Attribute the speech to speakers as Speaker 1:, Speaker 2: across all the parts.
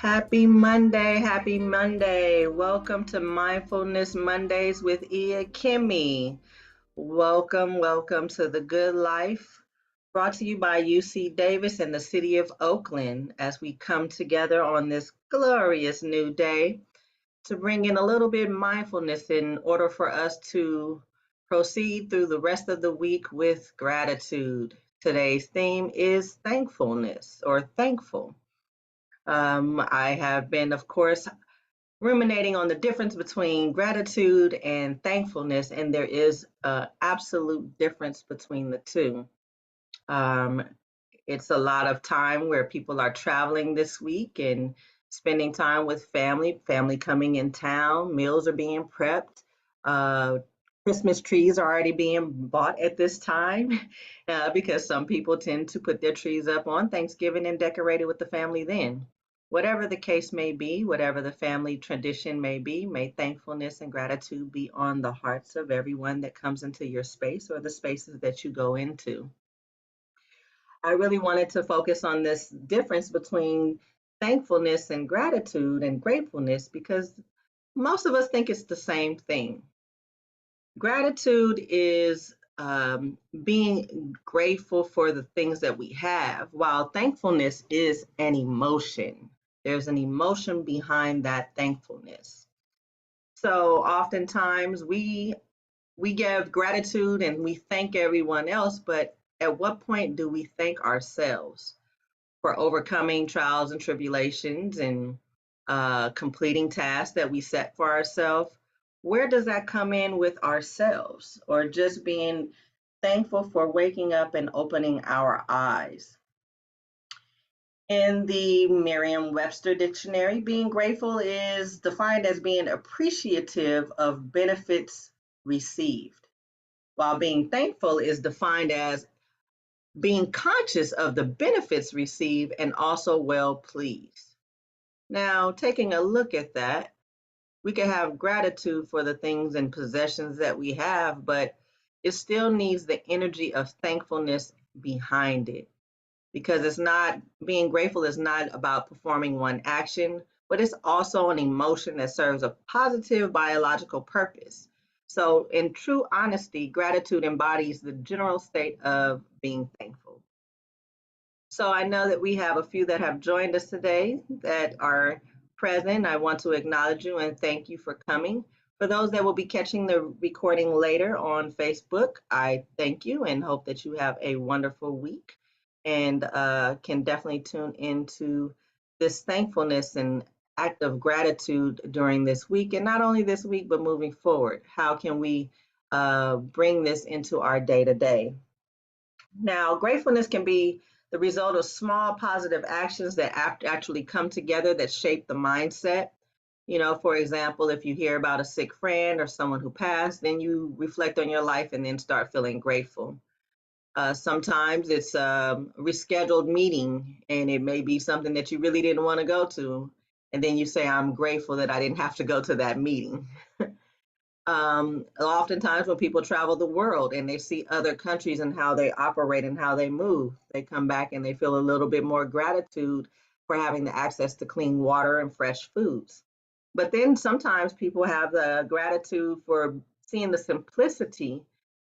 Speaker 1: Happy Monday, happy Monday. Welcome to Mindfulness Mondays with Iya Kemi. Welcome to the Good Life, brought to you by UC Davis and the City of Oakland as we come together on this glorious new day to bring in a little bit of mindfulness in order for us to proceed through the rest of the week with gratitude. Today's theme is thankfulness or thankful. I have been, of course, ruminating on the difference between gratitude and thankfulness, and there is an absolute difference between the two. Um, it's a lot of time where people are traveling this week and spending time with family coming in town, meals are being prepped. Uh, Christmas trees are already being bought at this time because some people tend to put their trees up on Thanksgiving and decorate it with the family then. Whatever the case may be, whatever the family tradition may be, may thankfulness and gratitude be on the hearts of everyone that comes into your space or the spaces that you go into. I really wanted to focus on this difference between thankfulness and gratitude and gratefulness because most of us think it's the same thing. Gratitude is being grateful for the things that we have, while thankfulness is an emotion. There's an emotion behind that thankfulness. So oftentimes we give gratitude and we thank everyone else, but at what point do we thank ourselves for overcoming trials and tribulations and completing tasks that we set for ourselves? Where does that come in with ourselves, or just being thankful for waking up and opening our eyes? In the Merriam Webster dictionary, being grateful is defined as being appreciative of benefits received, while being thankful is defined as being conscious of the benefits received and also well pleased. Now, taking a look at that, we can have gratitude for the things and possessions that we have, but it still needs the energy of thankfulness behind it because it's not being grateful is not about performing one action, but it's also an emotion that serves a positive biological purpose. So, in true honesty, gratitude embodies the general state of being thankful. So I know that we have a few that have joined us today that are present. I want to acknowledge you and thank you for coming. For those that will be catching the recording later on Facebook, I thank you and hope that you have a wonderful week and can definitely tune into this thankfulness and act of gratitude during this week. And not only this week, but moving forward. How can we bring this into our day to day? Now, gratefulness can be the result of small positive actions that actually come together that shape the mindset. You know, for example, if you hear about a sick friend or someone who passed, then you reflect on your life and then start feeling grateful. Sometimes it's a rescheduled meeting and it may be something that you really didn't want to go to. And then you say, I'm grateful that I didn't have to go to that meeting. Oftentimes, when people travel the world and they see other countries and how they operate and how they move, they come back and they feel a little bit more gratitude for having the access to clean water and fresh foods. But then sometimes people have the gratitude for seeing the simplicity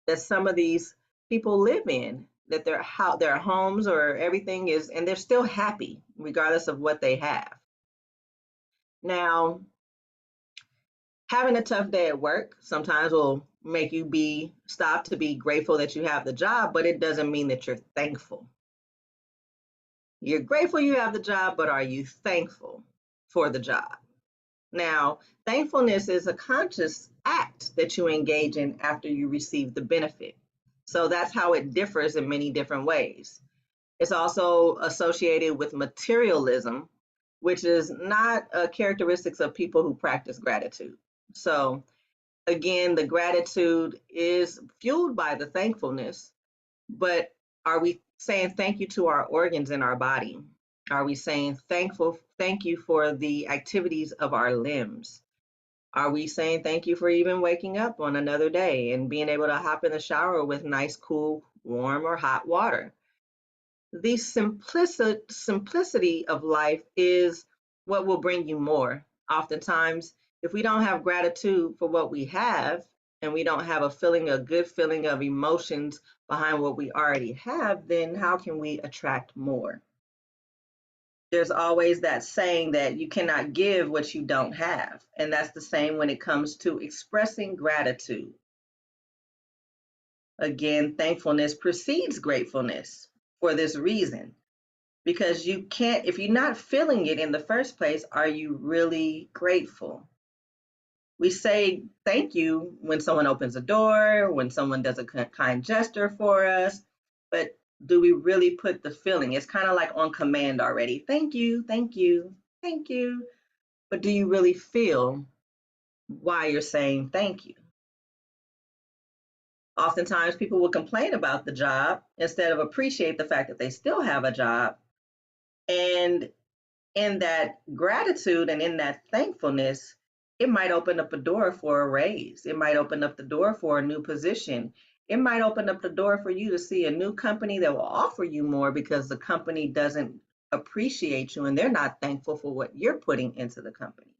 Speaker 1: that some of these people live in, that their homes or everything is, and they're still happy regardless of what they have. Now, having a tough day at work sometimes will make you be stop to be grateful that you have the job, but it doesn't mean that you're thankful. You're grateful you have the job, but are you thankful for the job? Now, thankfulness is a conscious act that you engage in after you receive the benefit. So that's how it differs in many different ways. It's also associated with materialism, which is not a characteristics of people who practice gratitude. So again, the gratitude is fueled by the thankfulness, but are we saying thank you to our organs in our body? Are we saying thank you for the activities of our limbs? Are we saying thank you for even waking up on another day and being able to hop in the shower with nice, cool, warm, or hot water? The simplicity of life is what will bring you more? Oftentimes, if we don't have gratitude for what we have, and we don't have a good feeling of emotions behind what we already have, then how can we attract more? There's always that saying that you cannot give what you don't have. And that's the same when it comes to expressing gratitude. Again, thankfulness precedes gratefulness for this reason. Because you can't, if you're not feeling it in the first place, are you really grateful? We say thank you when someone opens a door, when someone does a kind gesture for us, but do we really put the feeling? It's kind of like on command already. Thank you, thank you, thank you. But do you really feel why you're saying thank you? Oftentimes people will complain about the job instead of appreciate the fact that they still have a job. And in that gratitude and in that thankfulness, it might open up a door for a raise. It might open up the door for a new position. It might open up the door for you to see a new company that will offer you more because the company doesn't appreciate you and they're not thankful for what you're putting into the company.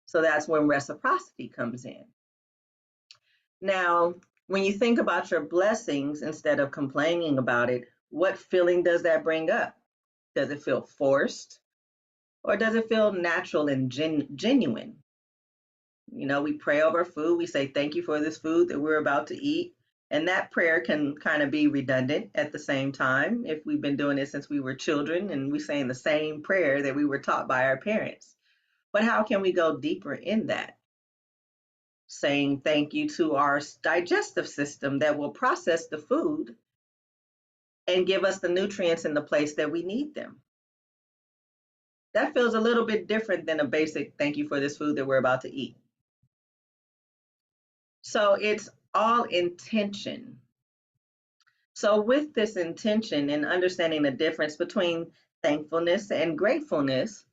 Speaker 1: So that's when reciprocity comes in. Now, when you think about your blessings instead of complaining about it, what feeling does that bring up? Does it feel forced? Or does it feel natural and genuine? You know, we pray over food. We say, thank you for this food that we're about to eat. And that prayer can kind of be redundant at the same time if we've been doing it since we were children and we're saying the same prayer that we were taught by our parents. But how can we go deeper in that? Saying thank you to our digestive system that will process the food and give us the nutrients in the place that we need them. That feels a little bit different than a basic thank you for this food that we're about to eat. So it's all intention. So with this intention and understanding the difference between thankfulness and gratefulness,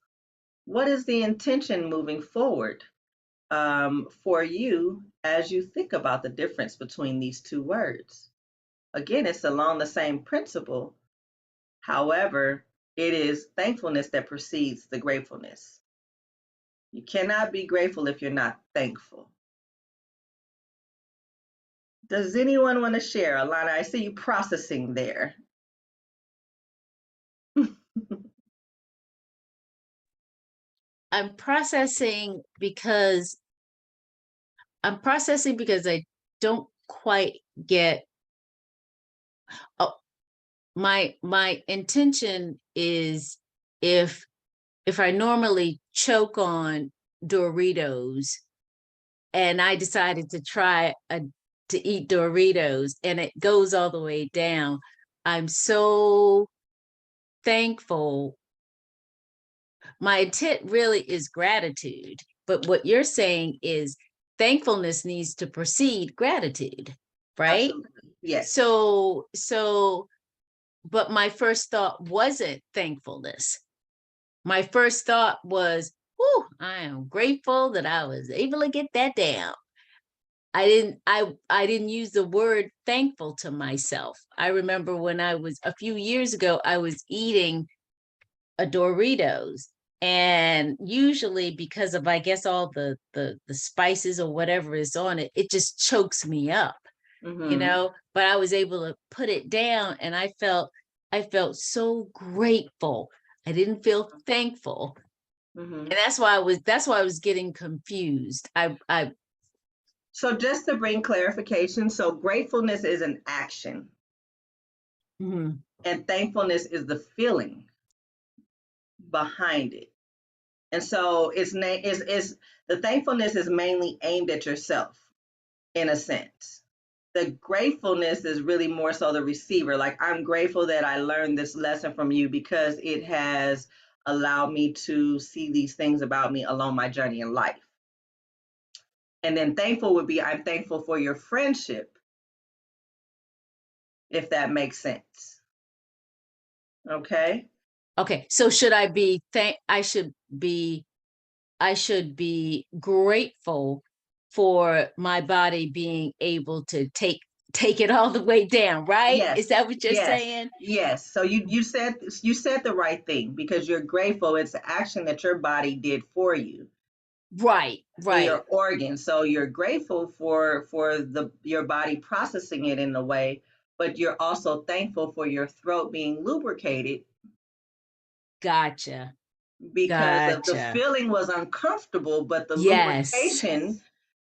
Speaker 1: what is the intention moving forward for you as you think about the difference between these two words? Again, it's along the same principle. However, it is thankfulness that precedes the gratefulness. You cannot be grateful if you're not thankful. Does anyone want to share? Alana, I see you processing there.
Speaker 2: I'm processing because I don't quite get. Oh, my intention is if I normally choke on Doritos and I decided to to eat Doritos and it goes all the way down, I'm so thankful. My intent really is gratitude, but what you're saying is thankfulness needs to precede gratitude, right?
Speaker 1: Absolutely. Yes.
Speaker 2: But my first thought wasn't thankfulness. My first thought was, "Oh, I am grateful that I was able to get that down." I didn't use the word thankful to myself. I remember when I was a few years ago, I was eating a Doritos. And usually because of, I guess, all the spices or whatever is on it, it just chokes me up, you know, but I was able to put it down and I felt so grateful. I didn't feel thankful. And that's why I was getting confused.
Speaker 1: So just to bring clarification, so gratefulness is an action. And thankfulness is the feeling behind it. And so the thankfulness is mainly aimed at yourself in a sense. The gratefulness is really more so the receiver. Like, I'm grateful that I learned this lesson from you because it has allowed me to see these things about me along my journey in life. And then thankful would be, I'm thankful for your friendship, if that makes sense. Okay.
Speaker 2: Okay. So should I be I should be grateful for my body being able to take it all the way down, right? Is
Speaker 1: Yes,
Speaker 2: that what you're
Speaker 1: yes,
Speaker 2: saying?
Speaker 1: yes. So you said the right thing because you're grateful. It's the action that your body did for you
Speaker 2: Right,
Speaker 1: in
Speaker 2: right.
Speaker 1: your organ. So you're grateful for the your body processing it in a way, but you're also thankful for your throat being lubricated
Speaker 2: Gotcha.
Speaker 1: because of the
Speaker 2: Gotcha.
Speaker 1: feeling was uncomfortable, but the
Speaker 2: Yes.
Speaker 1: lubrication,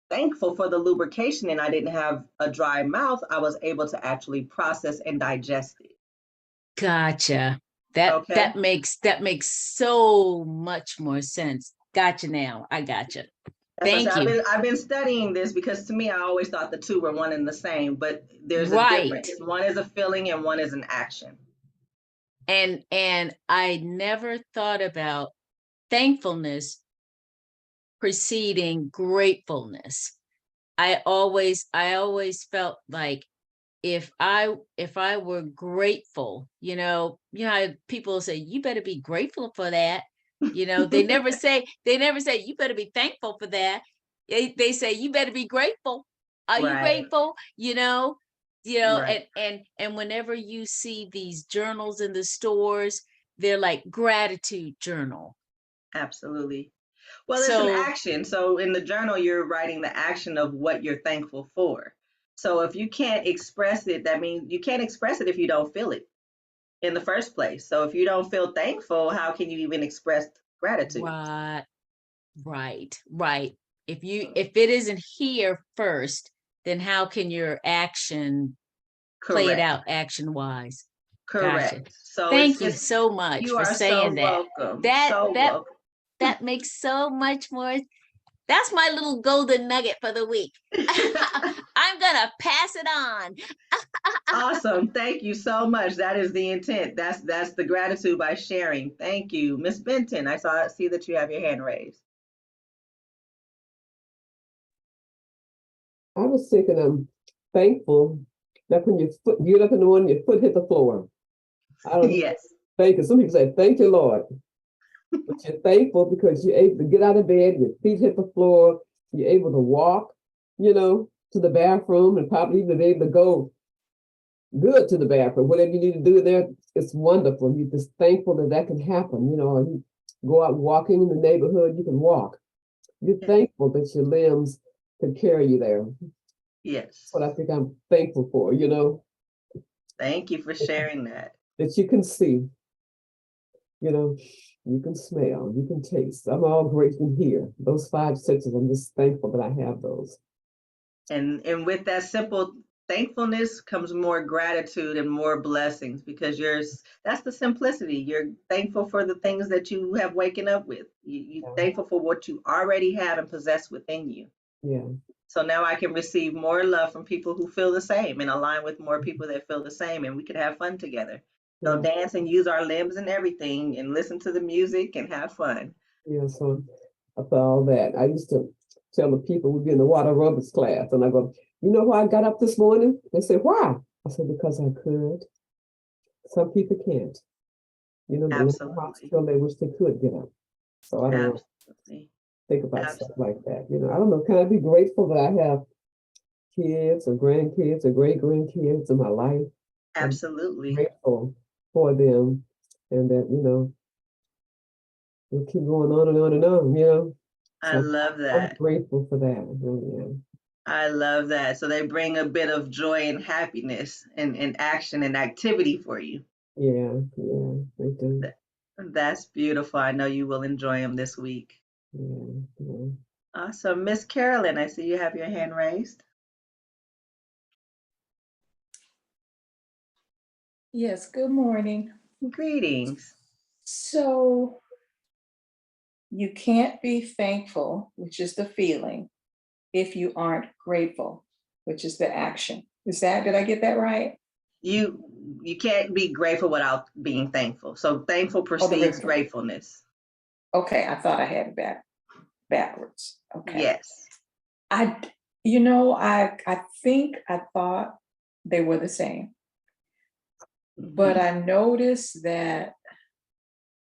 Speaker 1: thankful for the lubrication and I didn't have a dry mouth, I was able to actually process and digest it.
Speaker 2: Gotcha. That
Speaker 1: Okay?
Speaker 2: that makes so much more sense. Gotcha now. I gotcha.
Speaker 1: That's what I said.
Speaker 2: Thank
Speaker 1: I've
Speaker 2: you.
Speaker 1: been I've been studying this because to me I always thought the two were one and the same, but there's a
Speaker 2: Right.
Speaker 1: difference. One is a feeling and one is an action.
Speaker 2: And I never thought about thankfulness preceding gratefulness. I always felt like if I were grateful, how people say you better be grateful for that. They never say you better be thankful for that. They say you better be grateful. Are you
Speaker 1: Right,
Speaker 2: grateful?
Speaker 1: right,
Speaker 2: And whenever you see these journals in the stores, they're like gratitude journal.
Speaker 1: absolutely. Well, it's an
Speaker 2: So
Speaker 1: action. So in the journal, you're writing the action of what you're thankful for. So if you can't express it, that means you can't express it if you don't feel it in the first place. So if you don't feel thankful, how can you even express gratitude?
Speaker 2: right, right. If it isn't here first, then how can your action play it
Speaker 1: Correct.
Speaker 2: out action wise? Gotcha.
Speaker 1: Correct. So
Speaker 2: Thank you so much
Speaker 1: you
Speaker 2: for
Speaker 1: are so
Speaker 2: saying that.
Speaker 1: welcome.
Speaker 2: That
Speaker 1: So
Speaker 2: that
Speaker 1: welcome.
Speaker 2: that makes so much more. That's my little golden nugget for the week. I'm gonna pass it on.
Speaker 1: Awesome. Thank you so much. That is the intent. That's the gratitude by sharing. Thank you. Miss Benton, see that you have your hand raised.
Speaker 3: I was thinking I'm thankful that when your foot get up in the morning, your foot hit the floor. I don't
Speaker 1: Yes.
Speaker 3: thank you. Some people say, thank you, Lord. But you're thankful because you're able to get out of bed, your feet hit the floor, you're able to walk, to the bathroom and probably even be able to go good to the bathroom. Whatever you need to do there, it's wonderful. You're just thankful that that can happen. You go out walking in the neighborhood, you can walk. You're thankful that your limbs can carry you there. That's what
Speaker 1: Yes.
Speaker 3: I think I'm thankful for,
Speaker 1: Thank you for sharing that.
Speaker 3: that you can see, you know, you can smell, you can taste. I'm all grateful here. Those five senses, I'm just thankful that I have those.
Speaker 1: And with that simple thankfulness comes more gratitude and more blessings because that's the simplicity. You're thankful for the things that you have waken up with. You
Speaker 3: Yeah.
Speaker 1: thankful for what you already have and possess within you.
Speaker 3: Yeah.
Speaker 1: So now I can receive more love from people who feel the same and align with more people that feel the same, and we can have fun together. Go
Speaker 3: Yeah.
Speaker 1: dance and use our limbs and everything, and listen to the music and have fun.
Speaker 3: Yeah. So after all that, I used to tell the people we'd be in the water aerobics class, and I go, you know why I got up this morning? They said, why? I said, because I could. Some people can't. They live in the
Speaker 1: Absolutely,
Speaker 3: hospital, they wish they could get up. So I don't know,
Speaker 1: absolutely,
Speaker 3: think about stuff like
Speaker 1: absolutely,
Speaker 3: that. I don't know. Can I be grateful that I have kids or grandkids or great grandkids in my life? I'm
Speaker 1: absolutely.
Speaker 3: grateful for them and that, we'll keep going on and on and on.
Speaker 1: I
Speaker 3: So
Speaker 1: love
Speaker 3: I'm
Speaker 1: that.
Speaker 3: grateful for that. I really am.
Speaker 1: I love that. So they bring a bit of joy and happiness and action and activity for you.
Speaker 3: Yeah, yeah, they do.
Speaker 1: Th- That's beautiful. I know you will enjoy them this week.
Speaker 3: Yeah, yeah.
Speaker 1: Awesome. Miss Carolyn, I see you have your hand raised.
Speaker 4: Yes, good morning.
Speaker 1: Greetings.
Speaker 4: So you can't be thankful, which is the feeling, if you aren't grateful, which is the action. Did I get that right?
Speaker 1: You can't be grateful without being thankful. So thankful
Speaker 4: Oh, the
Speaker 1: precedes
Speaker 4: grateful.
Speaker 1: gratefulness.
Speaker 4: Okay, I thought I had it backwards. Okay.
Speaker 1: Yes.
Speaker 4: I, I think I thought they were the same, but
Speaker 1: Hmm.
Speaker 4: I noticed that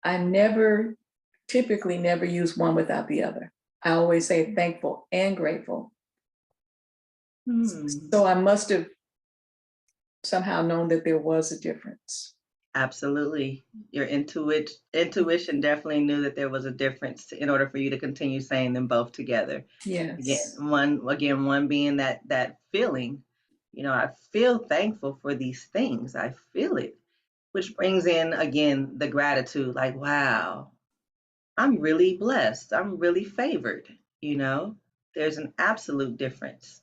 Speaker 4: I typically never use one without the other. I always say thankful and grateful.
Speaker 1: Hmm.
Speaker 4: So I must have somehow known that there was a difference.
Speaker 1: Absolutely. Your intuition definitely knew that there was a difference in order for you to continue saying them both together. Again,
Speaker 4: Yes.
Speaker 1: one being that feeling, I feel thankful for these things. I feel it, which brings in again the gratitude, like, wow, I'm really blessed. I'm really favored, you know. There's an absolute difference.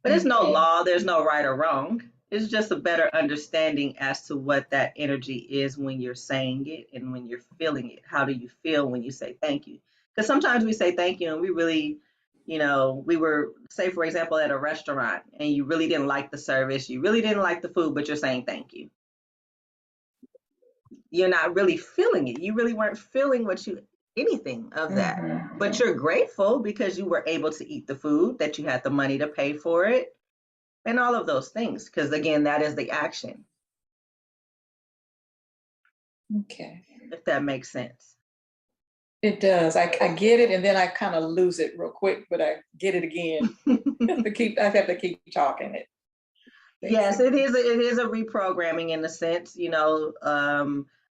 Speaker 1: But there's no
Speaker 4: Okay.
Speaker 1: law, there's no right or wrong. It's just a better understanding as to what that energy is when you're saying it and when you're feeling it. How do you feel when you say thank you? Because sometimes we say thank you and we really, we were, say, for example, at a restaurant and you really didn't like the service, you really didn't like the food, but you're saying thank you. You're not really feeling it. You really weren't feeling anything of that. But you're grateful because you were able to eat the food, that you had the money to pay for it, and all of those things, because again, that is the action,
Speaker 4: Okay.
Speaker 1: if that makes sense.
Speaker 4: It does. I get it, and then I kind of lose it real quick, but I get it again. I have to keep talking it.
Speaker 1: Yes, it is a reprogramming in a sense,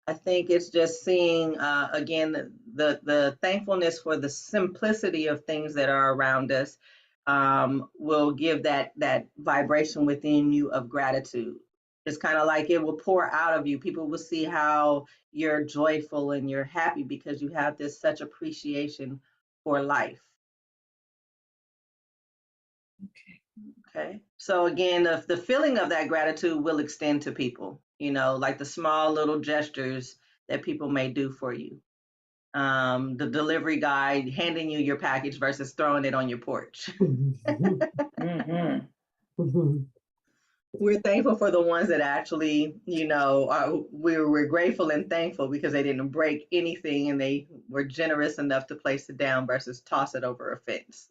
Speaker 1: I think it's just seeing again the thankfulness for the simplicity of things that are around us, will give that vibration within you of gratitude. It's kind of like it will pour out of you. People will see how you're joyful and you're happy because you have this such appreciation for life.
Speaker 4: Okay.
Speaker 1: Okay. So again, the feeling of that gratitude will extend to people, like the small little gestures that people may do for you. The delivery guy handing you your package versus throwing it on your porch.
Speaker 4: Mm-hmm.
Speaker 1: We're thankful for the ones that actually, we're grateful and thankful because they didn't break anything and they were generous enough to place it down versus toss it over a fence.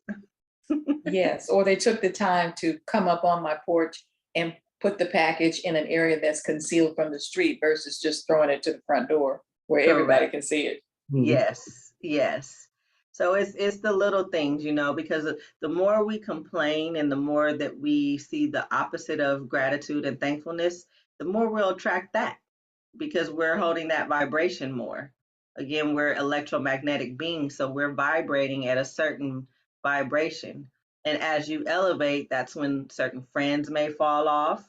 Speaker 4: Yes, or they took the time to come up on my porch and put the package in an area that's concealed from the street versus just throwing it to the front door where everybody
Speaker 1: Correct.
Speaker 4: can see it.
Speaker 1: Yes, yes. So it's the little things, because the more we complain and the more that we see the opposite of gratitude and thankfulness, the more we'll attract that because we're holding that vibration more. Again, we're electromagnetic beings, so we're vibrating at a certain vibration. And as you elevate, that's when certain friends may fall off,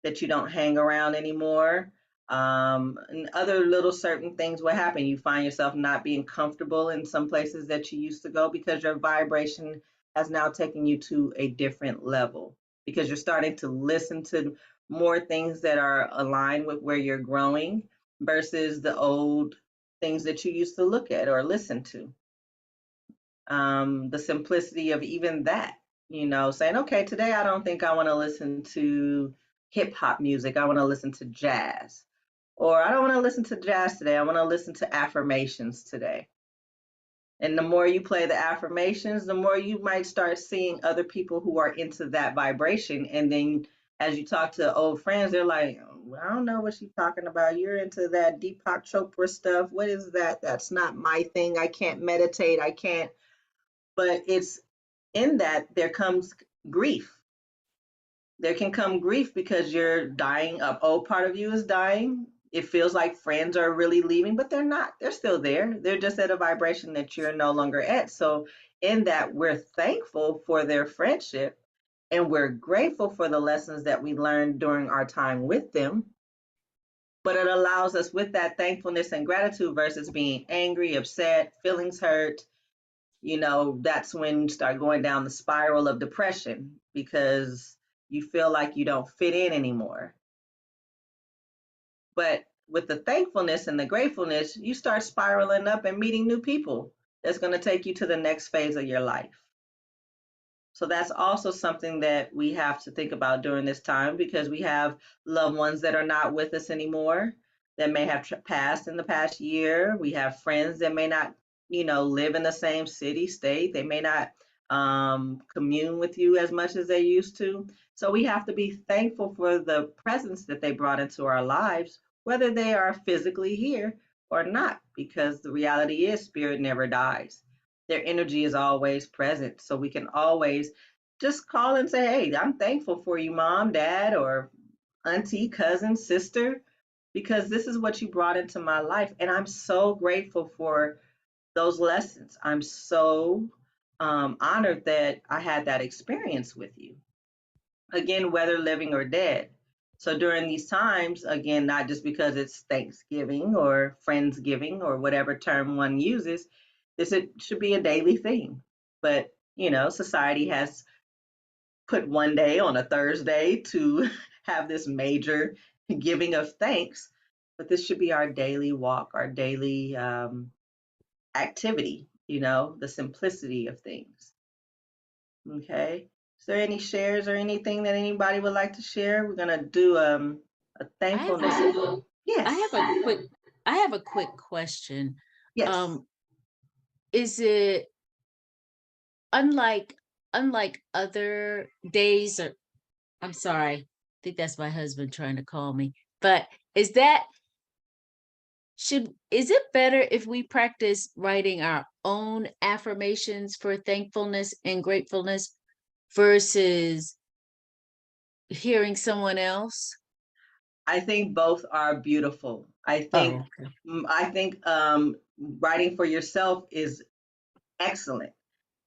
Speaker 1: that you don't hang around anymore. And other little certain things will happen. You find yourself not being comfortable in some places that you used to go because your vibration has now taken you to a different level because you're starting to listen to more things that are aligned with where you're growing versus the old things that you used to look at or listen to. The simplicity of even that, saying, okay, today I don't think I want to listen to hip hop music. I want to listen to jazz. Or I don't want to listen to jazz today. I want to listen to affirmations today. And the more you play the affirmations, the more you might start seeing other people who are into that vibration. And then as you talk to old friends, they're like, well, I don't know what she's talking about. You're into that Deepak Chopra stuff. What is that? That's not my thing. I can't meditate. I can't. But it's in that there comes grief. There can come grief because you're dying. An old part of you is dying. It feels like friends are really leaving, but they're not. They're still there. They're just at a vibration that you're no longer at. So, in that, we're thankful for their friendship and we're grateful for the lessons that we learned during our time with them. But it allows us with that thankfulness and gratitude versus being angry, upset, feelings hurt, that's when you start going down the spiral of depression because you feel like you don't fit in anymore. But with the thankfulness and the gratefulness, you start spiraling up and meeting new people that's going to take you to the next phase of your life. So that's also something that we have to think about during this time because we have loved ones that are not with us anymore that may have passed in the past year. We have friends that may not, live in the same city, state. They may not commune with you as much as they used to. So we have to be thankful for the presence that they brought into our lives, whether they are physically here or not, because the reality is spirit never dies. Their energy is always present. So we can always just call and say, hey, I'm thankful for you, mom, dad, or auntie, cousin, sister, because this is what you brought into my life. And I'm so grateful for those lessons. I'm so honored that I had that experience with you. Again, whether living or dead. So during these times, again, not just because it's Thanksgiving or Friendsgiving or whatever term one uses, should be a daily thing. But, society has put one day on a Thursday to have this major giving of thanks. But this should be our daily walk, our daily activity, the simplicity of things. Okay. Is there any shares or anything that anybody would like to share? We're gonna do a
Speaker 2: I have
Speaker 1: thankfulness.
Speaker 2: a, I
Speaker 1: Yes.
Speaker 2: have a quick, I have a quick question.
Speaker 1: Yes.
Speaker 2: Um, is it unlike other days, or I'm sorry, I think that's my husband trying to call me. But is that is it better if we practice writing our own affirmations for thankfulness and gratefulness versus hearing someone else?
Speaker 1: I think both are beautiful.
Speaker 2: Oh, okay.
Speaker 1: I think writing for yourself is excellent.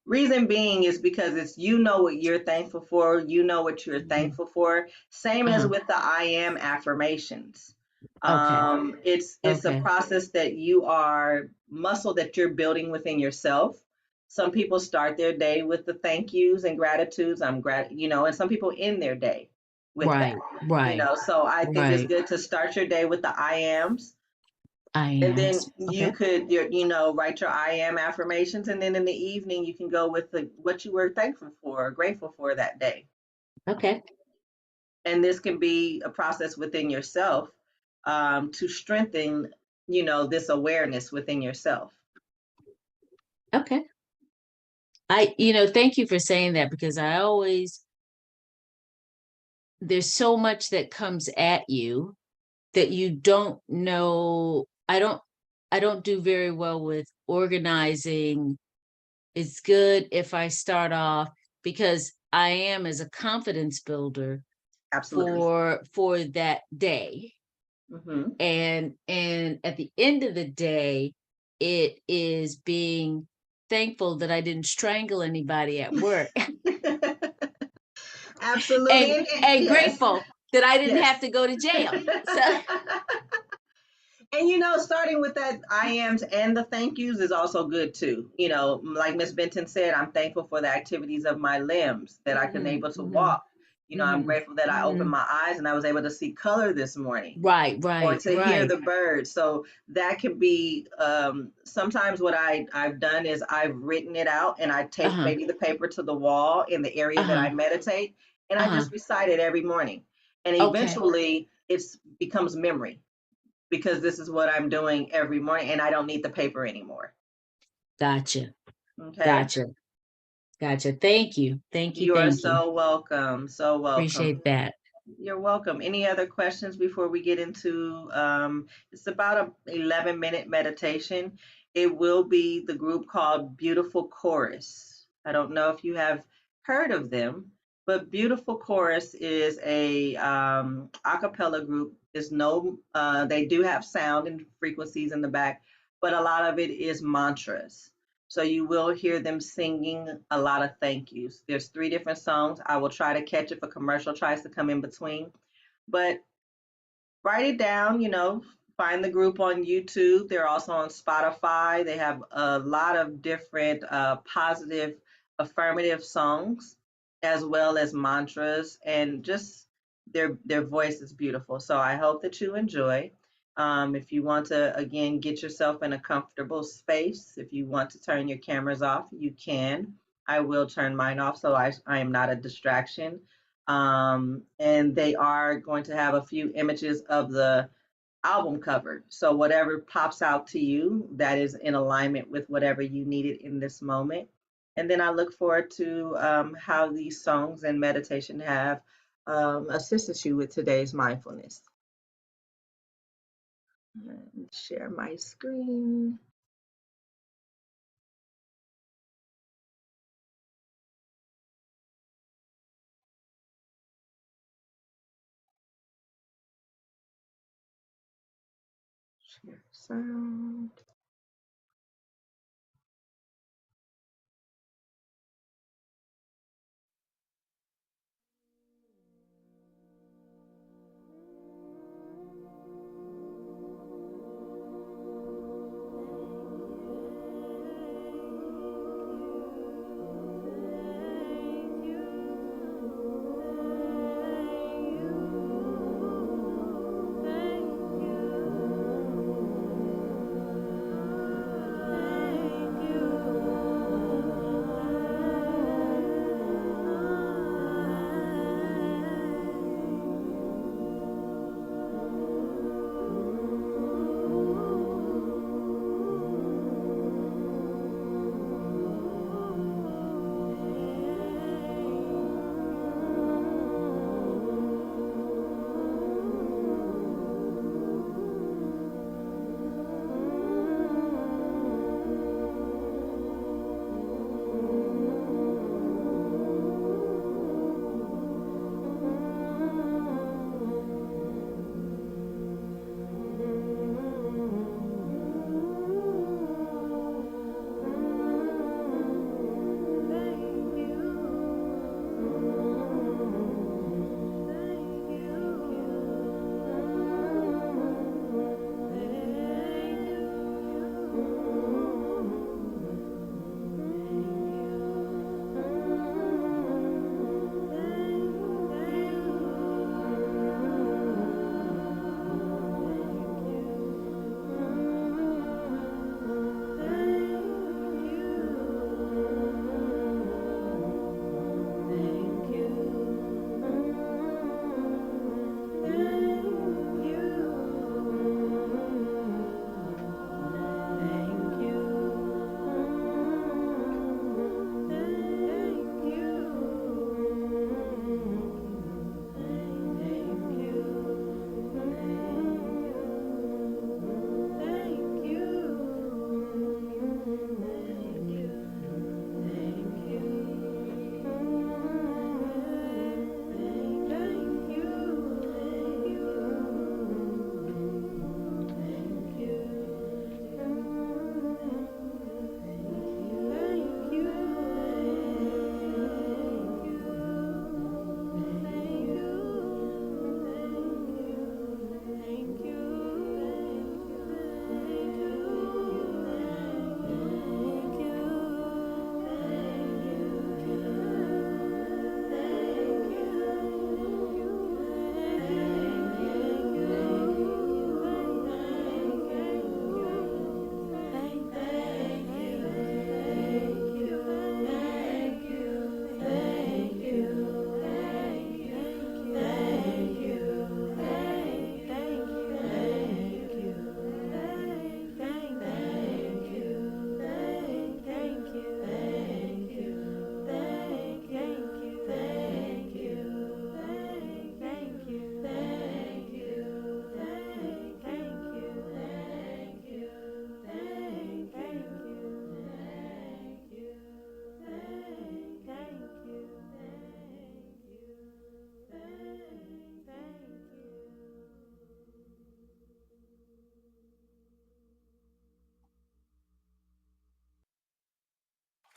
Speaker 1: Reason being is because it's what you're thankful for, what you're
Speaker 2: Mhm.
Speaker 1: thankful for. Same as
Speaker 2: Uh-huh.
Speaker 1: with the I am affirmations.
Speaker 2: Okay.
Speaker 1: It's a
Speaker 2: Okay.
Speaker 1: process that you are muscle that you're building within yourself. Some people start their day with the thank yous and gratitudes. And some people end their day with that.
Speaker 2: Right. Right.
Speaker 1: So I think it's
Speaker 2: Right.
Speaker 1: good to start your day with the I ams,
Speaker 2: I
Speaker 1: and
Speaker 2: am.
Speaker 1: then you
Speaker 2: Okay.
Speaker 1: could, write your I am affirmations, and then in the evening you can go with what you were thankful for or grateful for that day.
Speaker 2: Okay.
Speaker 1: And this can be a process within yourself to strengthen, this awareness within yourself.
Speaker 2: Okay. Thank you for saying that, because there's so much that comes at you that you don't know. I don't do very well with organizing. It's good if I start off, because I am as a confidence builder
Speaker 1: Absolutely.
Speaker 2: for that day.
Speaker 1: Hmm.
Speaker 2: And at the end of the day, it is being thankful that I didn't strangle anybody at work.
Speaker 1: Absolutely.
Speaker 2: and and
Speaker 1: Yes.
Speaker 2: grateful that I didn't
Speaker 1: Yes.
Speaker 2: have to go to jail. So
Speaker 1: And starting with that I ams and the thank yous is also good too. Like Miss Benton said, I'm thankful for the activities of my limbs that I can
Speaker 2: mhm,
Speaker 1: able to
Speaker 2: mhm,
Speaker 1: walk. I'm
Speaker 2: mhm,
Speaker 1: grateful that I opened
Speaker 2: mhm.
Speaker 1: my eyes and I was able to see color this morning,
Speaker 2: Right,
Speaker 1: or
Speaker 2: right,
Speaker 1: to hear
Speaker 2: right.
Speaker 1: the birds. So that can be sometimes what I've done is I've written it out, and I tape
Speaker 2: Uh-huh.
Speaker 1: maybe the paper to the wall in the area that
Speaker 2: Uh-huh.
Speaker 1: I meditate, and I
Speaker 2: Uh-huh.
Speaker 1: just recite it every morning. And
Speaker 2: Okay.
Speaker 1: eventually it becomes memory, because this is what I'm doing every morning and I don't need the paper anymore.
Speaker 2: Gotcha.
Speaker 1: Okay.
Speaker 2: Gotcha. Gotcha. Thank you. Thank you.
Speaker 1: You are
Speaker 2: Thank you.
Speaker 1: so welcome. So welcome.
Speaker 2: Appreciate that.
Speaker 1: You're welcome. Any other questions before we get into it's about a 11-minute meditation. It will be the group called Beautiful Chorus. I don't know if you have heard of them, but Beautiful Chorus is a a cappella group. There's no they do have sound and frequencies in the back, but a lot of it is mantras. So you will hear them singing a lot of thank yous. There's 3 different songs. I will try to catch if a commercial tries to come in between. But write it down, find the group on YouTube. They're also on Spotify. They have a lot of different positive, affirmative songs, as well as mantras, and just their voice is beautiful. So I hope that you enjoy. If you want to, again, get yourself in a comfortable space, if you want to turn your cameras off, you can. I will turn mine off so I am not a distraction. And they are going to have a few images of the album cover. So whatever pops out to you, that is in alignment with whatever you needed in this moment. And then I look forward to how these songs and meditation have assisted you with today's mindfulness. Share my screen. Share sound.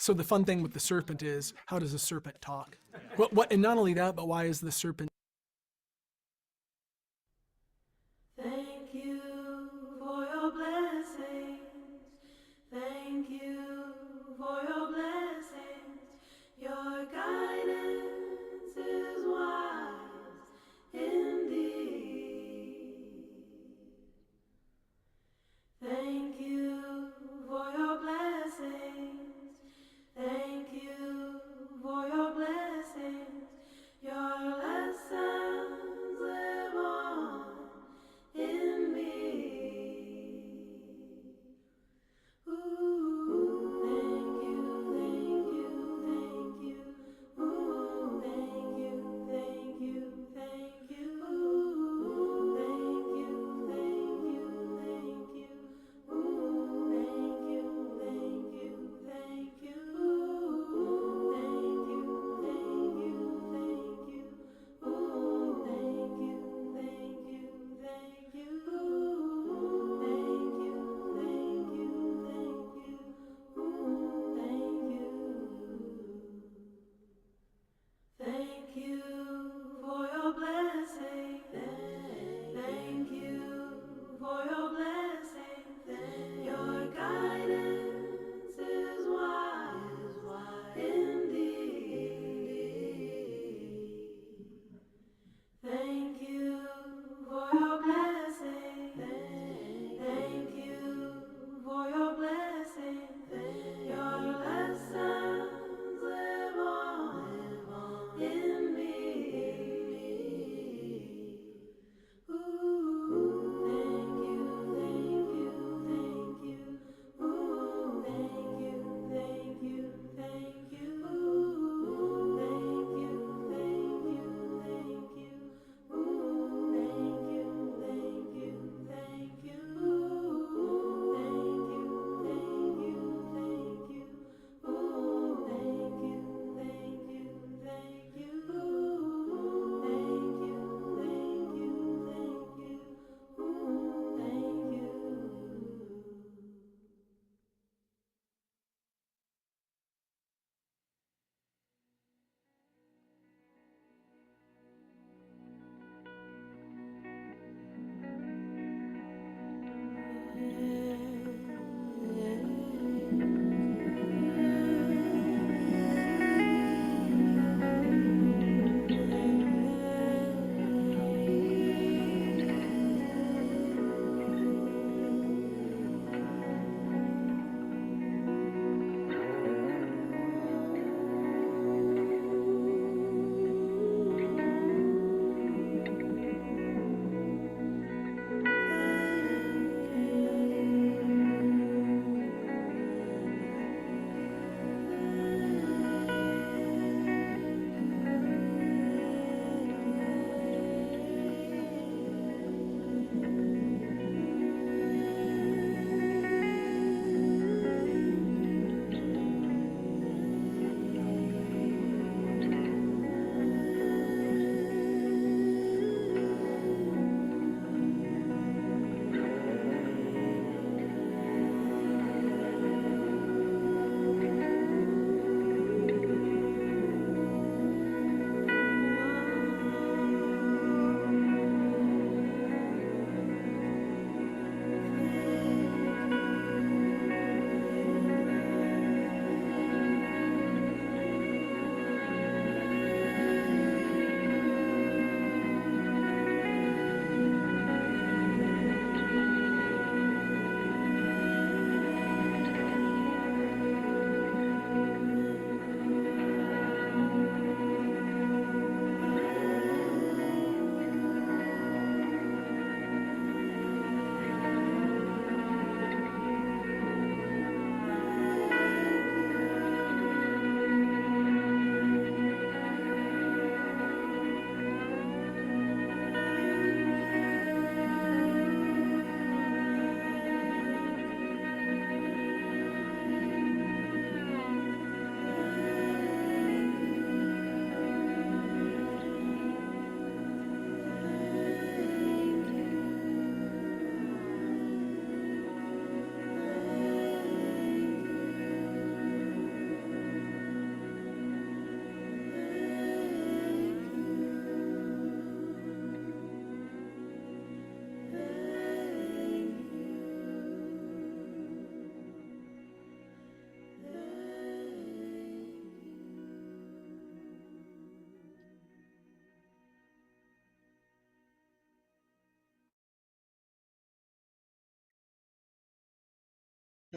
Speaker 5: So the fun thing with the serpent is, how does a serpent talk? What, and not only that, but why is the serpent?
Speaker 6: Thank you for your blessings. Thank you for your blessings. Your guidance is wise indeed. Thank you for your blessings. Thank you for your blessings. Your lessons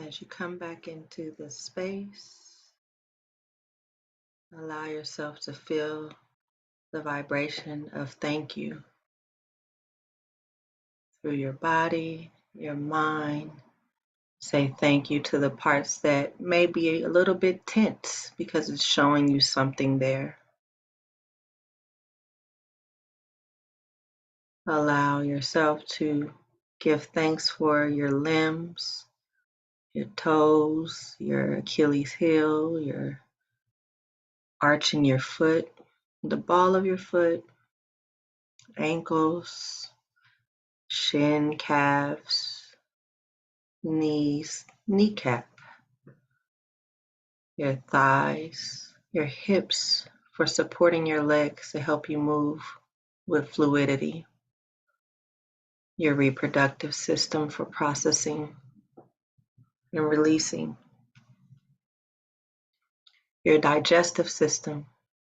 Speaker 1: As you come back into the space, allow yourself to feel the vibration of thank you through your body, your mind. Say thank you to the parts that may be a little bit tense because it's showing you something there. Allow yourself to give thanks for your limbs, your toes, your Achilles heel, your arching your foot, the ball of your foot, ankles, shin, calves, knees, kneecap, your thighs, your hips for supporting your legs to help you move with fluidity, your reproductive system for processing and releasing, your digestive system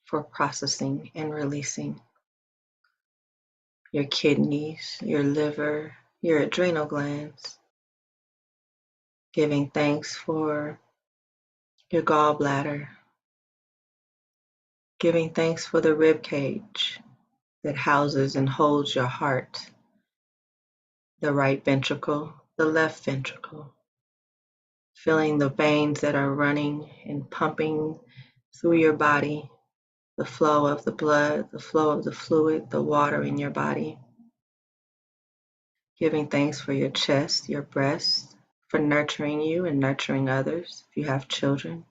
Speaker 1: for processing and releasing, your kidneys, your liver, your adrenal glands, giving thanks for your gallbladder, giving thanks for the rib cage that houses and holds your heart, the right ventricle, the left ventricle, feeling the veins that are running and pumping through your body, the flow of the blood, the flow of the fluid, the water in your body. Giving thanks for your chest, your breast, for nurturing you and nurturing others if you have children.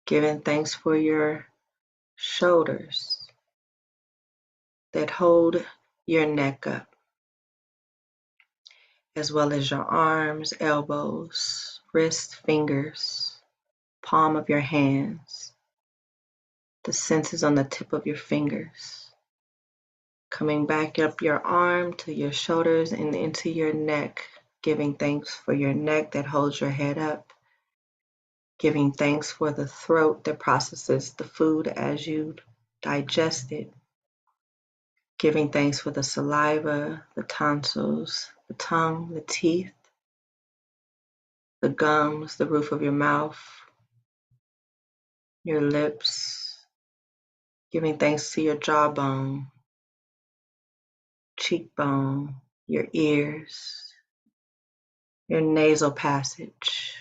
Speaker 1: Giving thanks for your shoulders that hold your neck up, as well as your arms, elbows, wrists, fingers, palm of your hands, the senses on the tip of your fingers. Coming back up your arm to your shoulders and into your neck, giving thanks for your neck that holds your head up. Giving thanks for the throat that processes the food as you digest it. Giving thanks for the saliva, the tonsils, the tongue, the teeth, the gums, the roof of your mouth, your lips. Giving thanks to your jawbone, cheekbone, your ears, your nasal passage,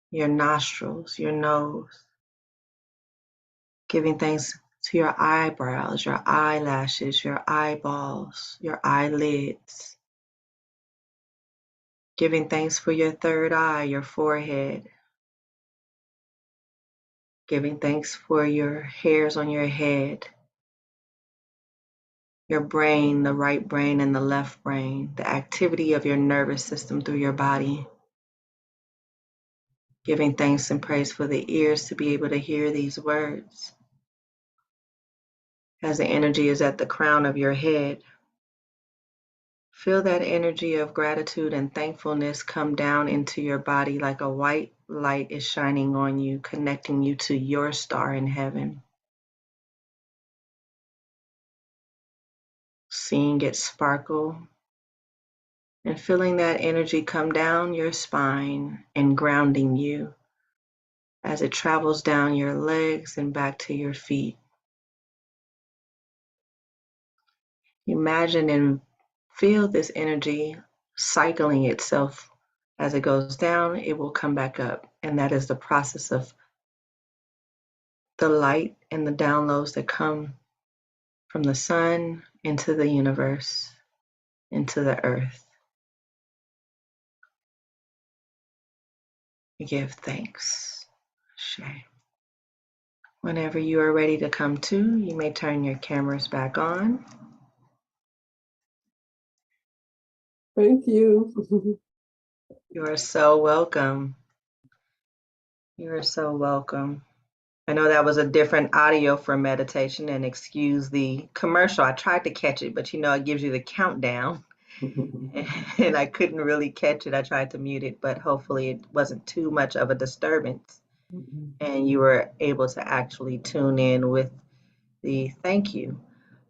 Speaker 1: your nostrils, your nose. Giving thanks to your eyebrows, your eyelashes, your eyeballs, your eyelids. Giving thanks for your third eye, your forehead. Giving thanks for your hairs on your head, your brain, the right brain and the left brain, the activity of your nervous system through your body. Giving thanks and praise for the ears to be able to hear these words. As the energy is at the crown of your head, feel that energy of gratitude and thankfulness come down into your body like a white light is shining on you, connecting you to your star in heaven. Seeing it sparkle and feeling that energy come down your spine and grounding you as it travels down your legs and back to your feet. Imagine and feel this energy cycling itself. As it goes down, it will come back up. And that is the process of the light and the downloads that come from the sun into the universe, into the earth. We give thanks. Shay. Whenever you are ready to come to, you may turn your cameras back on.
Speaker 3: Thank you.
Speaker 1: You are so welcome. You are so welcome. I know that was a different audio for meditation, and excuse the commercial. I tried to catch it, but it gives you the countdown, and I couldn't really catch it. I tried to mute it, but hopefully it wasn't too much of a disturbance, and you were able to actually tune in with the thank you.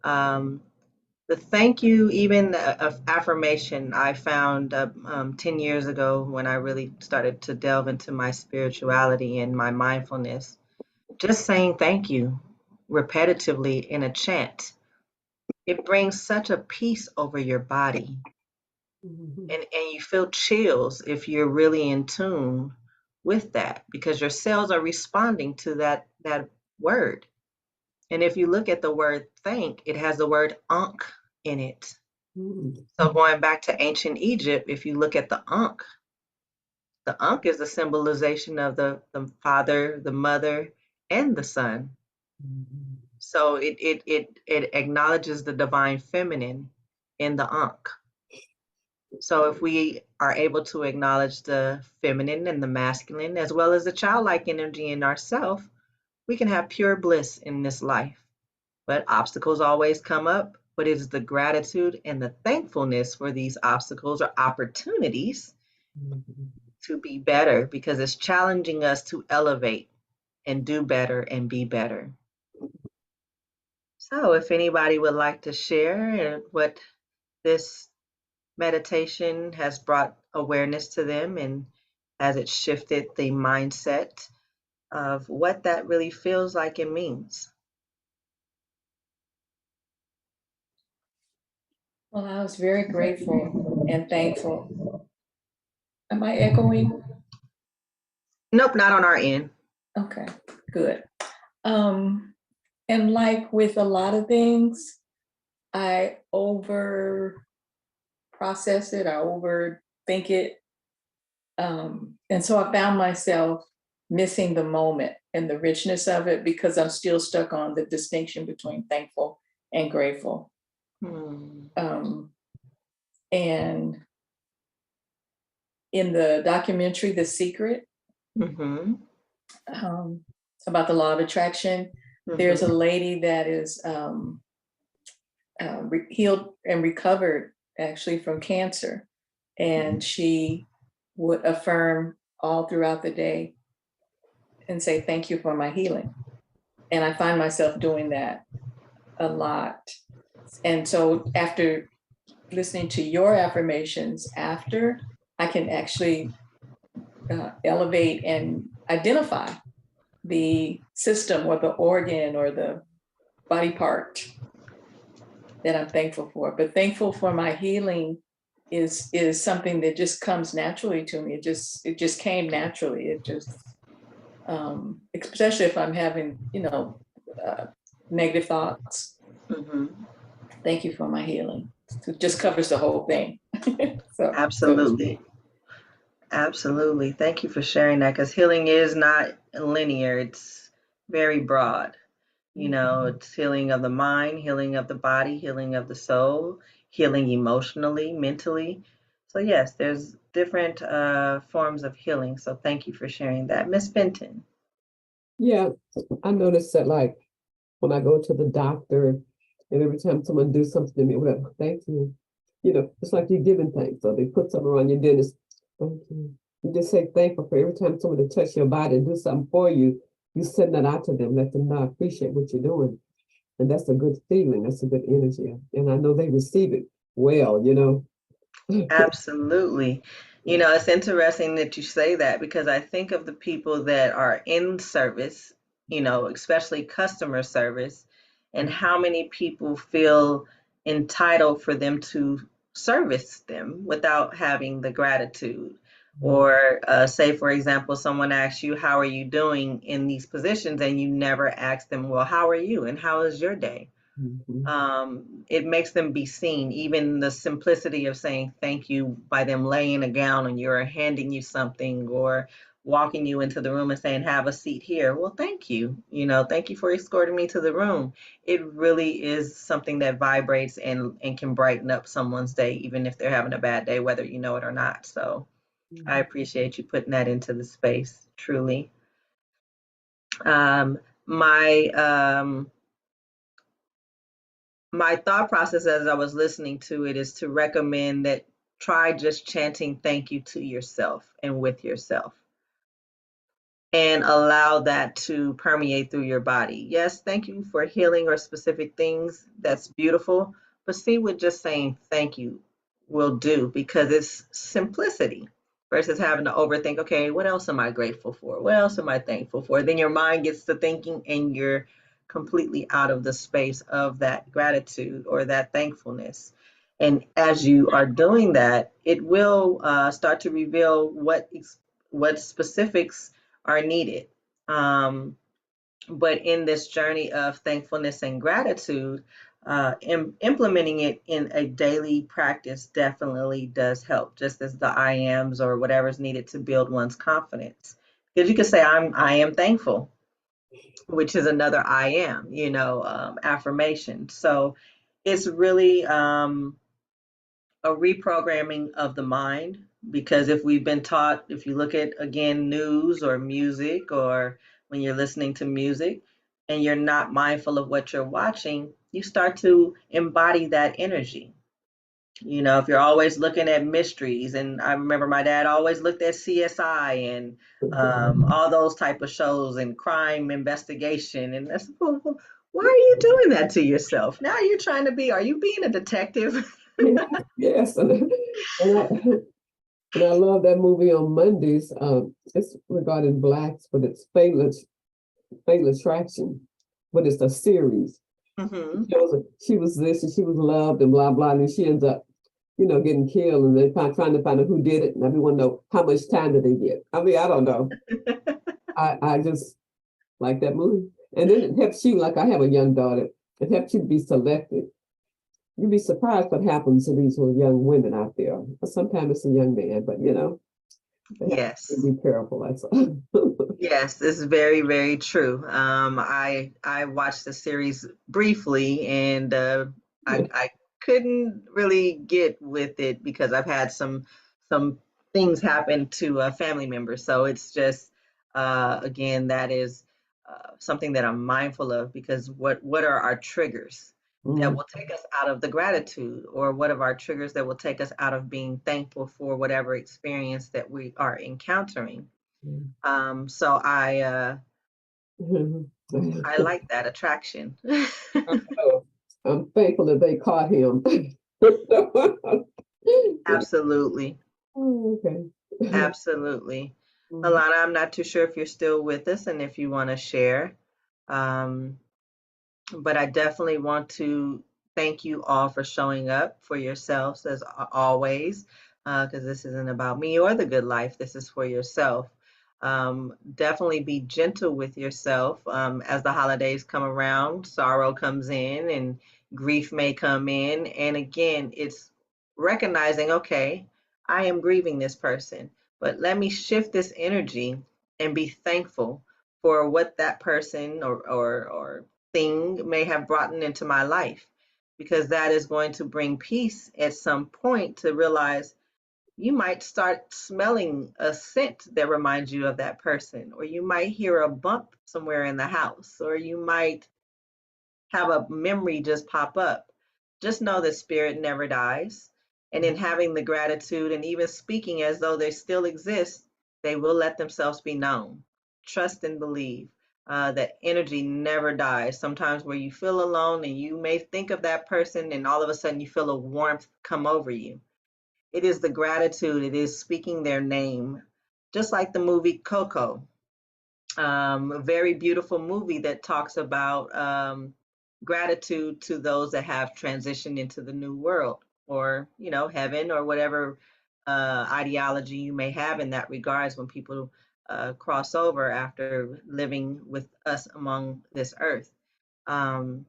Speaker 1: Um, The thank you, even affirmation, I found 10 years ago when I really started to delve into my spirituality and my mindfulness. Just saying thank you repetitively in a chant, it brings such a peace over your body.
Speaker 3: Mhm.
Speaker 1: And you feel chills if you're really in tune with that because your cells are responding to that word. And if you look at the word thank, it has the word ankh in it.
Speaker 3: Mhm.
Speaker 1: So going back to ancient Egypt, if you look at the ankh is the symbolization of the father, the mother, and the son.
Speaker 3: Mhm.
Speaker 1: So it acknowledges the divine feminine in the ankh. So if we are able to acknowledge the feminine and the masculine, as well as the childlike energy in ourself, we can have pure bliss in this life. But obstacles always come up, but it is the gratitude and the thankfulness for these obstacles or opportunities
Speaker 3: Mhm.
Speaker 1: to be better because it's challenging us to elevate and do better and be better. So if anybody would like to share what this meditation has brought awareness to them and has it shifted the mindset of what that really feels like and means.
Speaker 4: Well, I was very grateful and thankful. Am I echoing?
Speaker 1: Nope, not on our end.
Speaker 4: Okay, good. And like with a lot of things, I over process it, I overthink it. And so I found myself missing the moment and the richness of it because I'm still stuck on the distinction between thankful and grateful.
Speaker 1: Hmm.
Speaker 4: Um, and in the documentary, The Secret,
Speaker 1: Mm-hmm.
Speaker 4: about the law of attraction, there's a
Speaker 1: Mm-hmm.
Speaker 4: lady that is healed and recovered actually from cancer. And she would affirm all throughout the day and say, "Thank you for my healing." And I find myself doing that a lot. And so after listening to your affirmations after, I can actually elevate and identify the system or the organ or the body part that I'm thankful for. But thankful for my healing is something that just comes naturally to me. It just came naturally. It just especially if I'm having uh, negative thoughts.
Speaker 1: Mm-hmm.
Speaker 4: Thank you for my healing. It just covers the whole thing. So to
Speaker 1: Absolutely.
Speaker 4: speak.
Speaker 1: Absolutely. Thank you for sharing that because healing is not linear, it's very broad. It's healing of the mind, healing of the body, healing of the soul, healing emotionally, mentally. So, yes, there's different forms of healing. So, thank you for sharing that. Miss Benton.
Speaker 3: Yeah, I noticed that like when I go to the doctor and every time someone do something to me, well, thank you. It's like you're giving thanks. So they put something around your dentist. Thank you. You just say thankful for every time someone to touch your body and do something for you. You send that out to them, let them know I appreciate what you're doing. And that's a good feeling. That's a good energy. And I know they receive it well.
Speaker 1: Absolutely. It's interesting that you say that because I think of the people that are in service, especially customer service, and how many people feel entitled for them to service them without having the gratitude. Or, say, for example, someone asks you, how are you doing in these positions? And you never ask them, well, how are you? And how is your day?
Speaker 3: Mhm.
Speaker 1: It makes them be seen. Even the simplicity of saying thank you by them laying a gown on you or handing you something or walking you into the room and saying, have a seat here. Well, thank you. Thank you for escorting me to the room. It really is something that vibrates and can brighten up someone's day, even if they're having a bad day, whether you know it or not. So I appreciate you putting that into the space, truly. Um, my my thought process as I was listening to it is to recommend that try just chanting thank you to yourself and with yourself and allow that to permeate through your body. Yes, thank you for healing or specific things. That's beautiful. But see what just saying thank you will do, because it's simplicity versus having to overthink, okay, what else am I grateful for? What else am I thankful for? Then your mind gets to thinking and you're completely out of the space of that gratitude or that thankfulness. And as you are doing that, it will start to reveal what specifics are needed. Um, but in this journey of thankfulness and gratitude, implementing it in a daily practice definitely does help, just as the I ams or whatever's needed to build one's confidence. Because you can say, I am thankful, which is another I am, affirmation. So it's really a reprogramming of the mind, because if we've been taught, if you look at again news or music, or when you're listening to music and you're not mindful of what you're watching, you start to embody that energy. If you're always looking at mysteries, and I remember my dad always looked at CSI and all those type of shows and crime investigation, and that's, well, why are you doing that to yourself? Now you're trying to be, are you being a detective?
Speaker 3: Yes, and I and I love that movie on Mondays. It's regarding blacks, but it's Fatal Attraction, but it's a series.
Speaker 1: Hmm.
Speaker 3: She was this and she was loved and blah blah, and then she ends up, getting killed, and then trying to find out who did it, and everyone know how much time did they get. I mean, I don't know. I just like that movie, and then it helps you. Like I have a young daughter, it helps you to be selective. You'd be surprised what happens to these young women out there. Sometimes it's a young man, but they have to
Speaker 1: Yes.
Speaker 3: be careful. That's all.
Speaker 1: Yes, it's very, very true. I watched the series briefly, and I couldn't really get with it because I've had some things happen to family members. So it's just again, that is something that I'm mindful of, because what are our triggers that
Speaker 3: Mm,
Speaker 1: will take us out of the gratitude, or what are our triggers that will take us out of being thankful for whatever experience that we are encountering.
Speaker 3: mm.
Speaker 1: So I like that attraction.
Speaker 3: So, I'm thankful that they caught him.
Speaker 1: Absolutely.
Speaker 3: Oh, okay.
Speaker 1: Absolutely.
Speaker 3: Mm,
Speaker 1: Alana, I'm not too sure if you're still with us and if you want to share. Um, but I definitely want to thank you all for showing up for yourselves as always, because this isn't about me or the good life. This is for yourself. Definitely be gentle with yourself as the holidays come around. Sorrow comes in and grief may come in. And again, it's recognizing, okay, I am grieving this person, but let me shift this energy and be thankful for what that person or thing may have brought into my life, because that is going to bring peace at some point, to realize you might start smelling a scent that reminds you of that person, or you might hear a bump somewhere in the house, or you might have a memory just pop up. Just know that spirit never dies. And in having the gratitude and even speaking as though they still exist, they will let themselves be known. Trust and believe that energy never dies. Sometimes where you feel alone and you may think of that person, and all of a sudden you feel a warmth come over you. It is the gratitude, it is speaking their name. Just like the movie Coco, a very beautiful movie that talks about gratitude to those that have transitioned into the new world, or heaven, or whatever ideology you may have in that regards, when people cross over after living with us among this earth. um,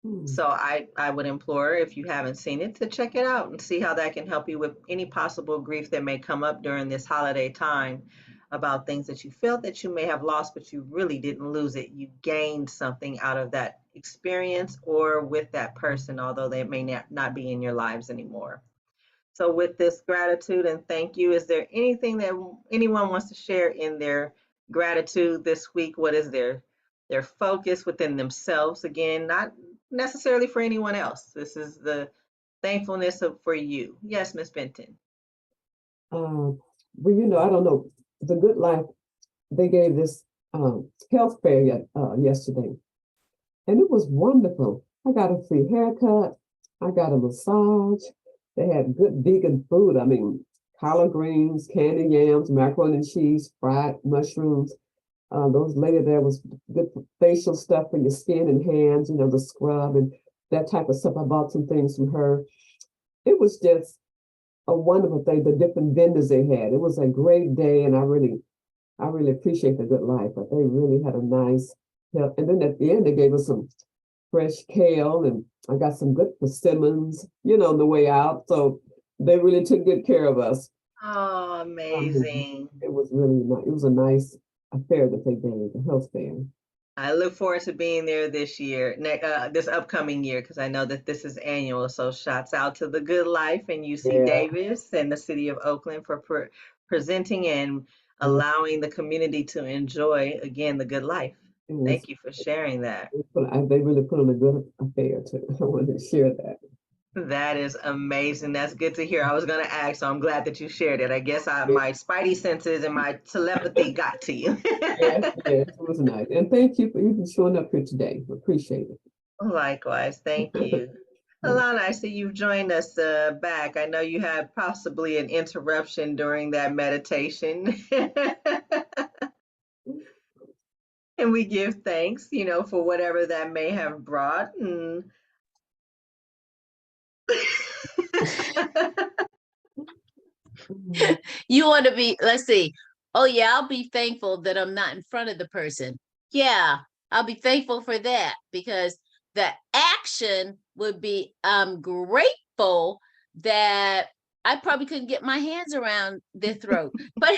Speaker 3: mm,
Speaker 1: so I would implore, if you haven't seen it, to check it out and see how that can help you with any possible grief that may come up during this holiday time, about things that you felt that you may have lost, but you really didn't lose it. You gained something out of that experience or with that person, although they may not be in your lives anymore. So with this gratitude and thank you, is there anything that anyone wants to share in their gratitude this week? What is their focus within themselves? Again, not necessarily for anyone else. This is the thankfulness for you. Yes, Miss Benton.
Speaker 3: well, I don't know. The Good Life, they gave this health fair yesterday, and it was wonderful. I got a free haircut. I got a massage. They had good vegan food. I mean, collard greens, candy yams, macaroni and cheese, fried mushrooms. Those lady there was good facial stuff for your skin and hands, the scrub and that type of stuff. I bought some things from her. It was just a wonderful thing, the different vendors they had. It was a great day, and I really appreciate the Good Life, but they really had a nice help. And then at the end, they gave us some fresh kale, and I got some good persimmons, on the way out. So they really took good care of us.
Speaker 1: Oh, amazing.
Speaker 3: It was really nice. It was a nice affair that they gave, the health fair.
Speaker 1: I look forward to being there this year, this upcoming year, because I know that this is annual. So, shouts out to the Good Life and UC
Speaker 3: Yeah.
Speaker 1: Davis and the city of Oakland for presenting and
Speaker 3: Yeah.
Speaker 1: allowing the community to enjoy again the Good Life.
Speaker 3: It was,
Speaker 1: Thank you for sharing that.
Speaker 3: they really put on a good affair too. I wanted to share that.
Speaker 1: That is amazing. That's good to hear. I was going to ask, so I'm glad that you shared it. I guess
Speaker 3: Yeah.
Speaker 1: my spidey senses and my telepathy got to you.
Speaker 3: Yes, it was nice. And thank you for even showing up here today. Appreciate it.
Speaker 1: Likewise, thank you. Alana, I see you've joined us back. I know you had possibly an interruption during that meditation. And we give thanks, for whatever that may have brought. And
Speaker 2: You want to be, let's see. Oh, yeah, I'll be thankful that I'm not in front of the person. Yeah, I'll be thankful for that, because the action would be, I'm grateful that I probably couldn't get my hands around their throat. But,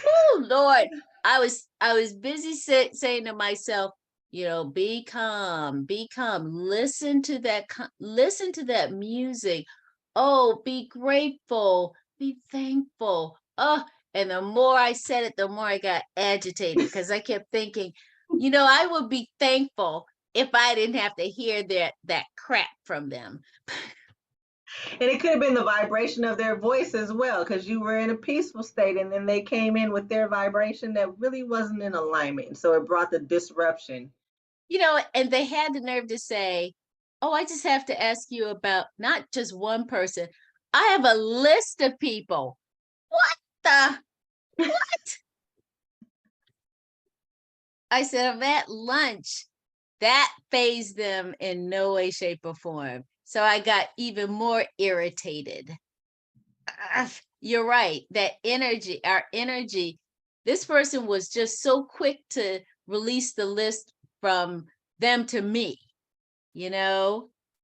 Speaker 2: oh, Lord, I was busy saying to myself, be calm, listen to that music. Oh, be grateful, be thankful. Oh, and the more I said it, the more I got agitated, because I kept thinking, I would be thankful if I didn't have to hear that crap from them.
Speaker 1: And it could have been the vibration of their voice as well, because you were in a peaceful state and then they came in with their vibration that really wasn't in alignment. So it brought the disruption.
Speaker 2: And they had the nerve to say, oh, I just have to ask you about not just one person. I have a list of people. What? I said, I'm at lunch. That fazed them in no way, shape, or form. So I got even more irritated. You're right. That energy, our energy, this person was just so quick to release the list from them to me,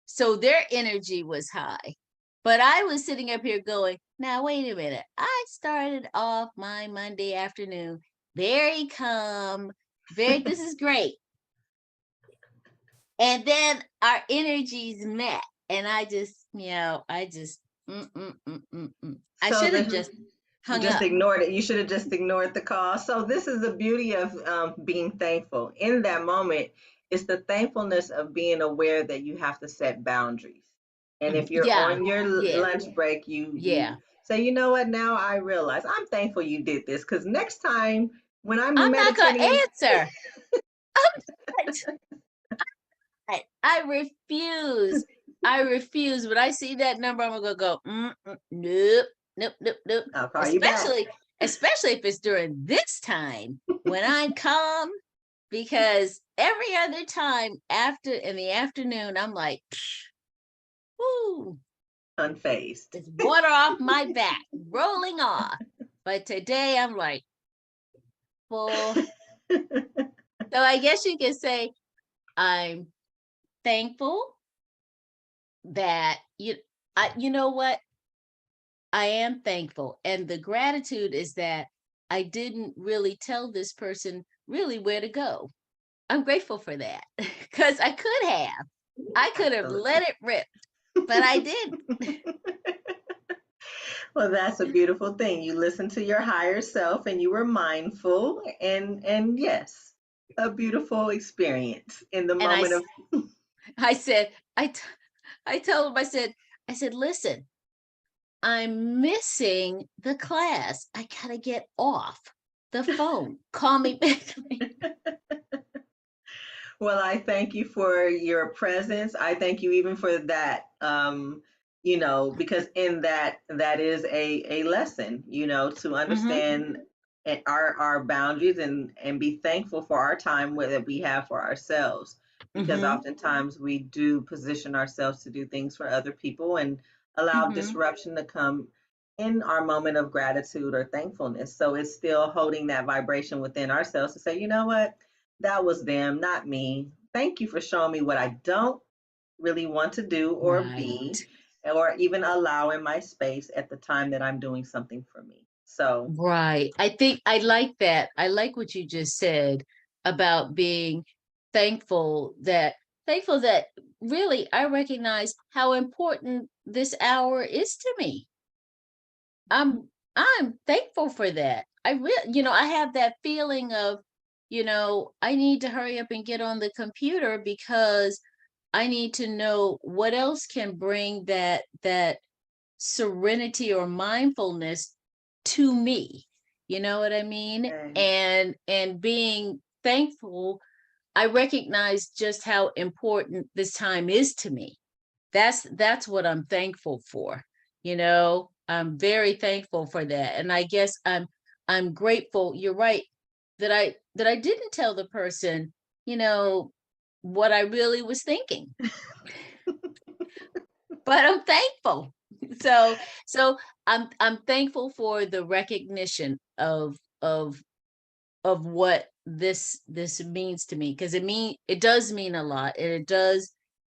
Speaker 2: so their energy was high. But I was sitting up here going, now, wait a minute. I started off my Monday afternoon very calm, this is great. And then our energies met, and I just, I should have just hung up.
Speaker 1: Ignored it. You should have just ignored the call. So this is the beauty of being thankful. In that moment, it's the thankfulness of being aware that you have to set boundaries. And if you're on your lunch break, you say, you know what? Now I realize I'm thankful you did this, because next time when I'm meditating,
Speaker 2: not gonna answer. I refuse. When I see that number, I'm gonna go, nope.
Speaker 1: I'll call you back.
Speaker 2: Especially if it's during this time when I'm calm, because every other time in the afternoon, I'm like, whoo,
Speaker 1: unfazed.
Speaker 2: it's water off my back, rolling off. But today I'm like, full. So I guess you can say I'm thankful that you know what? I am thankful. And the gratitude is that I didn't really tell this person really where to go. I'm grateful for that, because I could have let it rip, but I didn't.
Speaker 1: Well, that's a beautiful thing. You listened to your higher self and you were mindful, and yes, a beautiful experience in the moment of.
Speaker 2: I said, I told him, I said, listen, I'm missing the class. I gotta get off the phone. Call me back.
Speaker 1: Well, I thank you for your presence. I thank you even for that. Because in that is a lesson, to understand our boundaries and be thankful for our time that we have for ourselves. Because
Speaker 2: Mm-hmm.
Speaker 1: oftentimes we do position ourselves to do things for other people and allow
Speaker 2: Mm-hmm.
Speaker 1: disruption to come in our moment of gratitude or thankfulness. So it's still holding that vibration within ourselves to say, you know what? That was them, not me. Thank you for showing me what I don't really want to do or
Speaker 2: Right.
Speaker 1: be, or even allow in my space at the time that I'm doing something for me. So,
Speaker 2: Right. I think I like that. I like what you just said about being thankful that really I recognize how important this hour is to me. I'm thankful for that. I really, I have that feeling of, I need to hurry up and get on the computer because I need to know what else can bring that serenity or mindfulness to me. You know what I mean?
Speaker 1: okay.
Speaker 2: And being thankful, I recognize just how important this time is to me. That's what I'm thankful for. I'm very thankful for that. And I guess I'm grateful, you're right, that I didn't tell the person, what I really was thinking. But I'm thankful. So I'm thankful for the recognition of what this means to me, because it does mean a lot, and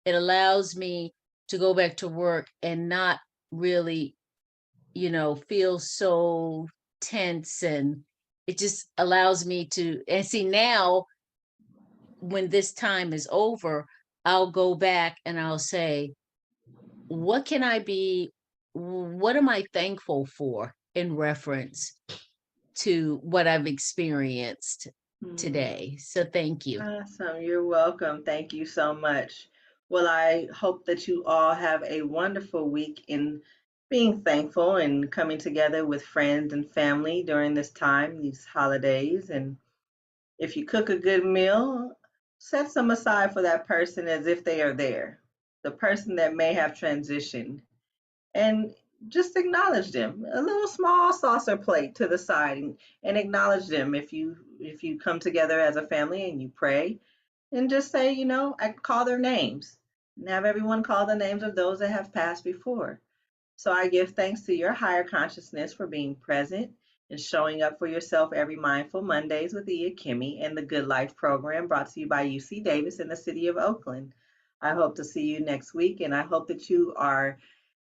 Speaker 2: it allows me to go back to work and not really feel so tense, and it just allows me to, and see, now when this time is over, I'll go back and I'll say, what can I be, what am I thankful for in reference to what I've experienced
Speaker 1: Mhm.
Speaker 2: today? So thank you.
Speaker 1: Awesome. You're welcome. Thank you so much. Well, I hope that you all have a wonderful week in being thankful and coming together with friends and family during this time, these holidays. And if you cook a good meal, set some aside for that person as if they are there, the person that may have transitioned, and just acknowledge them. A little small saucer plate to the side, and acknowledge them if you come together as a family and you pray, and just say, I call their names and have everyone call the names of those that have passed before. So I give thanks to your higher consciousness for being present and showing up for yourself every Mindful Mondays with Iya Kemi and the Good Life program brought to you by UC Davis in the city of Oakland. I hope to see you next week, and I hope that you are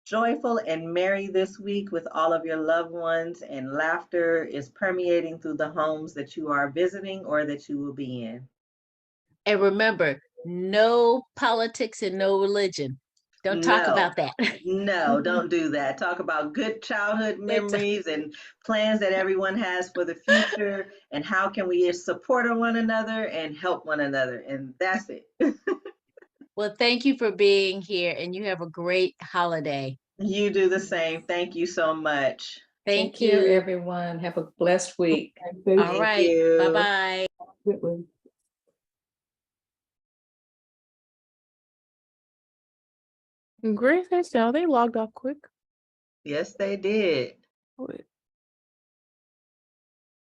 Speaker 1: joyful and merry this week with all of your loved ones, and laughter is permeating through the homes that you are visiting or that you will be in.
Speaker 2: And remember, no politics and no religion. Don't talk
Speaker 1: No,
Speaker 2: about that.
Speaker 1: no, don't do that. Talk about good childhood
Speaker 2: It's
Speaker 1: memories and plans that everyone has for the future, and how can we support one another and help one another. And that's it.
Speaker 2: Well, thank you for being here, and you have a great holiday.
Speaker 1: You do the same. Thank you so much.
Speaker 4: Take
Speaker 2: Thank
Speaker 4: care,
Speaker 2: you.
Speaker 4: everyone. Have a blessed week.
Speaker 3: Thank
Speaker 2: All
Speaker 1: Thank
Speaker 2: right.
Speaker 1: you.
Speaker 2: Bye-bye.
Speaker 3: you.
Speaker 7: Grace and Sal, they logged off quick.
Speaker 1: Yes, they did.
Speaker 7: Wait.